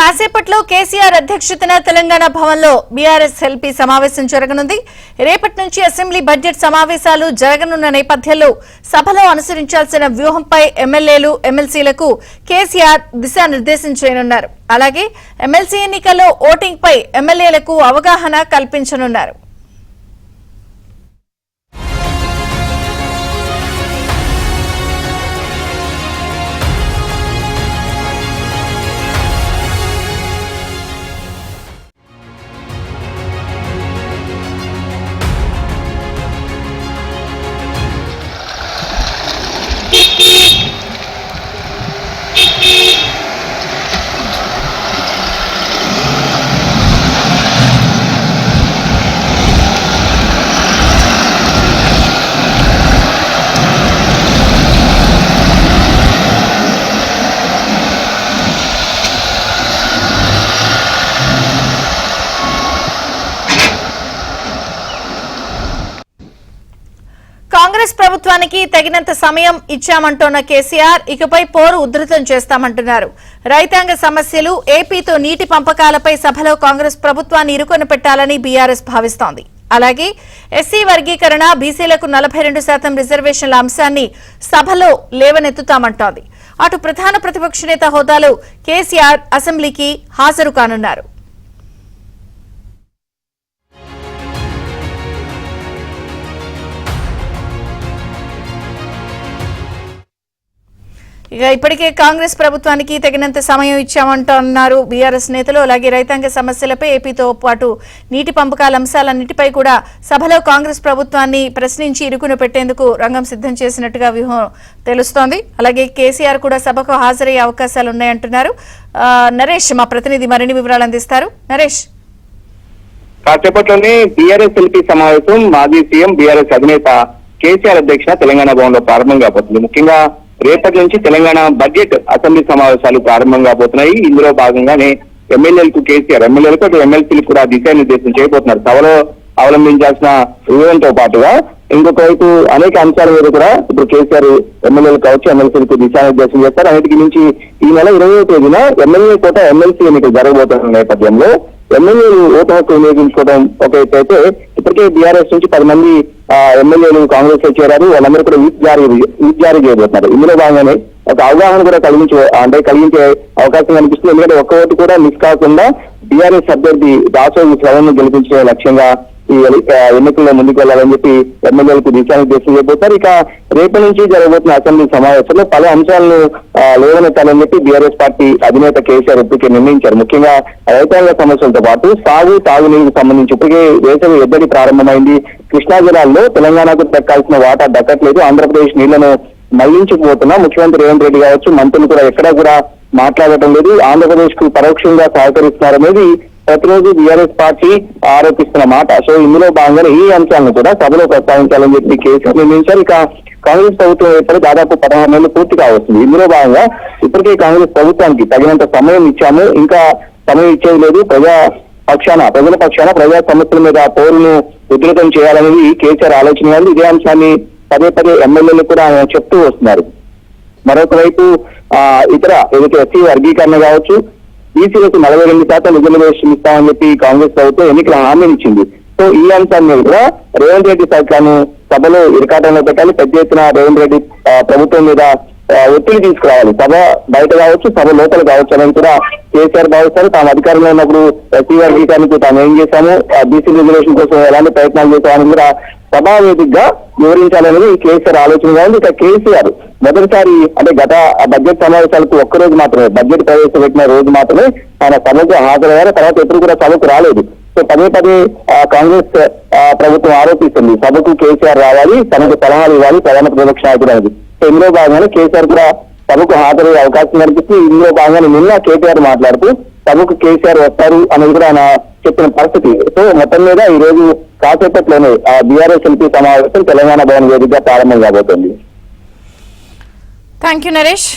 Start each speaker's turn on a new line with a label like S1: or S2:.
S1: కాసేపట్లో కేసీఆర్ అధ్యక్షతన తెలంగాణ భవన్లో బీఆర్ఎస్ ఎల్పీ సమావేశం జరగనుంది. రేపటి నుంచి అసెంబ్లీ బడ్జెట్ సమావేశాలు జరగనున్న నేపథ్యంలో సభలో అనుసరించాల్సిన వ్యూహంపై ఎమ్మెల్యేలు ఎమ్మెల్సీలకు కేసీఆర్ దిశానిర్దేశం చేయనున్నారు. అలాగే ఎమ్మెల్సీ ఎన్నికల్లో ఓటింగ్ పై ఎమ్మెల్యేలకు అవగాహన కల్పించనున్నారు. కాంగ్రెస్ ప్రభుత్వానికి తగినంత సమయం ఇచ్చామంటోన్న కేసీఆర్ ఇకపై పోరు ఉధృతం చేస్తామంటున్నారు. రైతాంగ సమస్యలు, ఏపీతో నీటి పంపకాలపై సభలో కాంగ్రెస్ ప్రభుత్వాన్ని ఇరుకొని పెట్టాలని బీఆర్ఎస్ భావిస్తోంది. అలాగే ఎస్సీ వర్గీకరణ, బీసీలకు 42% రిజర్వేషన్ల అంశాన్ని సభలో లేవనెత్తుతామంటోంది. అటు ప్రధాన ప్రతిపక్ష నేత హోదాలో కేసీఆర్ అసెంబ్లీకి హాజరు కానున్నారు. ఇక ఇప్పటికే కాంగ్రెస్ ప్రభుత్వానికి తగినంత సమయం ఇచ్చామంటున్నారు బీఆర్ఎస్ నేతలు. అలాగే రైతాంగ సమస్యలపై, ఏపీతో పాటు నీటి పంపకాల అంశాలన్నిటిపై కూడా సభలో కాంగ్రెస్ ప్రభుత్వాన్ని ప్రశ్నించి ఇరుకును పెట్టేందుకు రంగం సిద్ధం చేసినట్టుగా వ్యూహం తెలుస్తోంది. అలాగే కేసీఆర్ కూడా సభకు హాజరయ్యే అవకాశాలు ఉన్నాయంటున్నారు. నరేష్ మా ప్రతినిధి మరిన్ని వివరాలు అందిస్తారు. నరేష్,
S2: కాసేపట్లోనే బీఆర్ఎస్ ఎల్పీ సమావేశం మాజీ సీఎం బీఆర్ఎస్ అధినేత కేసీఆర్ అధ్యక్షత తెలంగాణ భవన్ లో ప్రారంభం కాబోతుంది. ముఖ్యంగా రేపటి నుంచి తెలంగాణ బడ్జెట్ అసెంబ్లీ సమావేశాలు ప్రారంభం కాబోతున్నాయి. ఇందులో భాగంగానే ఎమ్మెల్యేలకు కేసీఆర్, ఎమ్మెల్యేలకు అటు ఎమ్మెల్సీలకు కూడా దిశానిర్దేశం చేయబోతున్నారు. సభలో అవలంబించాల్సిన వ్యూహంతో పాటుగా ఇంకొక వైపు అనేక అంశాల మీద కూడా ఇప్పుడు కేసీఆర్ ఎమ్మెల్యేలు కావచ్చు, ఎమ్మెల్సీలకు దిశానిర్దేశం చేస్తారు. అన్నిటికీ నుంచి ఈ నెల 20వ తేదీన ఎమ్మెల్యే కోట ఎమ్మెల్సీ ఎన్నికలు జరగబోతున్న నేపథ్యంలో ఎమ్మెల్యేలు ఓటు హక్కు వినియోగించుకోవడం ఒక అయితే ఇప్పటికే బీఆర్ఎస్ నుంచి 10 మంది ఎమ్మెల్యేలు కాంగ్రెస్ లో చేరారు. వాళ్ళందరూ కూడా విప్ జారీ చేయబోతున్నారు. ఇందులో భాగంగానే ఒక అవగాహన కూడా కలిగించే అవకాశం కనిపిస్తుంది. ఎందుకంటే ఒక్క ఓటు కూడా మిస్ కాకుండా బీఆర్ఎస్ అభ్యర్థి దాసోజు శ్రవణ్ను గెలిపించే లక్ష్యంగా ఈ ఎన్నికల్లో ముందుకు వెళ్లాలని చెప్పి ఎమ్మెల్యేలకు దిశానిర్దేశం చేయబోతారు. ఇక రేపటి నుంచి జరగబోతున్న అసెంబ్లీ సమావేశంలో పలు అంశాలను లేవనెత్తాలని చెప్పి బీఆర్ఎస్ పార్టీ అధినేత కేసీఆర్ ఇప్పటికే నిర్ణయించారు. ముఖ్యంగా రైతాంగ సమస్యలతో పాటు తాగునీరుకు సంబంధించి ఇప్పటికే వేసవి ఎద్దడి ప్రారంభమైంది. కృష్ణా జిల్లాల్లో తెలంగాణకు దక్కాల్సిన వాటా దక్కట్లేదు. ఆంధ్రప్రదేశ్ నీళ్లను మళ్లించకపోతున్నా ముఖ్యమంత్రి రేవంత్ రెడ్డి కావచ్చు, మంత్రులు కూడా ఎక్కడా కూడా మాట్లాడటం లేదు. ఆంధ్రప్రదేశ్ కు పరోక్షంగా సహకరిస్తున్నారనేది ప్రతిరోజు బీఆర్ఎస్ పార్టీ ఆరోపిస్తున్న మాట. సో ఇందులో భాగంగానే ఈ అంశాలను కూడా సభలో ప్రస్తావించాలని చెప్పి కేసీఆర్ నిర్ణయించారు. ఇక కాంగ్రెస్ ప్రభుత్వం ఏర్పడి దాదాపు 16 నెలలు పూర్తి కావస్తుంది. ఇందులో భాగంగా ఇప్పటికే కాంగ్రెస్ ప్రభుత్వానికి తగినంత సమయం ఇచ్చాము, ఇంకా సమయం ఇచ్చేది లేదు. ప్రజల పక్షాన ప్రజా సమస్యల మీద పోరును ఉధృతం చేయాలనేది కేసీఆర్ ఆలోచన. ఇదే అంశాన్ని పదే ఎమ్మెల్యేలు కూడా ఆయన చెప్తూ వస్తున్నారు. మరొక వైపు ఇతర ఏదైతే ఎస్సీ వర్గీకరణ కావచ్చు, బీసీలకు 42% రిజర్వేషన్ ఇస్తామని చెప్పి కాంగ్రెస్ ప్రభుత్వం ఎన్నికల హామీని ఇచ్చింది. సో ఈ అంశాన్ని కూడా రేవంత్ రెడ్డి సర్కార్ను సభలో ఇరకాటంలో పెట్టాలి. పెద్ద ఎత్తున రేవంత్ రెడ్డి ప్రభుత్వం మీద ఒత్తిడి తీసుకురావాలి. సభ బయట కావచ్చు, సభ లోపల కావచ్చు అనేది కూడా కేసీఆర్ భావిస్తారు. తాము అధికారంలో ఉన్నప్పుడు ఎస్సీ వర్గీకరణకు తాము ఏం చేశాము, బీసీ రిజర్వేషన్ కోసం ఎలాంటి ప్రయత్నాలు చేశామని కూడా సభా వేదికగా వివరించాలనేది కేసీఆర్ ఆలోచనగా ఉంది. ఇక కేసీఆర్ మొదటిసారి అంటే గత బడ్జెట్ సమావేశాలకు ఒక్కరోజు మాత్రమే, బడ్జెట్ ప్రవేశపెట్టిన రోజు మాత్రమే ఆయన సభకు హాజరయ్యారు. తర్వాత ఎప్పుడు కూడా సభకు రాలేదు. సో పదే కాంగ్రెస్ ప్రభుత్వం ఆరోపిస్తుంది సభకు కేసీఆర్ రావాలి, తనకు సలహాలు ఇవ్వాలి ప్రధాన ప్రతిపక్ష నాయకుడు అనేది. సో ఇందులో భాగంగానే కేసీఆర్ కూడా సభకు హాజరయ్యే అవకాశం కనిపిస్తుంది. ఇందులో భాగంగానే నిన్న కేటీఆర్ మాట్లాడుతూ సభకు కేసీఆర్ వస్తారు అనేది కూడా ఆయన చెప్పిన పరిస్థితి. సో మొత్తం మీద ఈ రోజు కాసేపట్లోనే బీఆర్ఎస్ ఎల్పీ సమావేశం తెలంగాణ భవన్ వేదికగా ప్రారంభం కాబోతోంది.
S1: Thank you Naresh.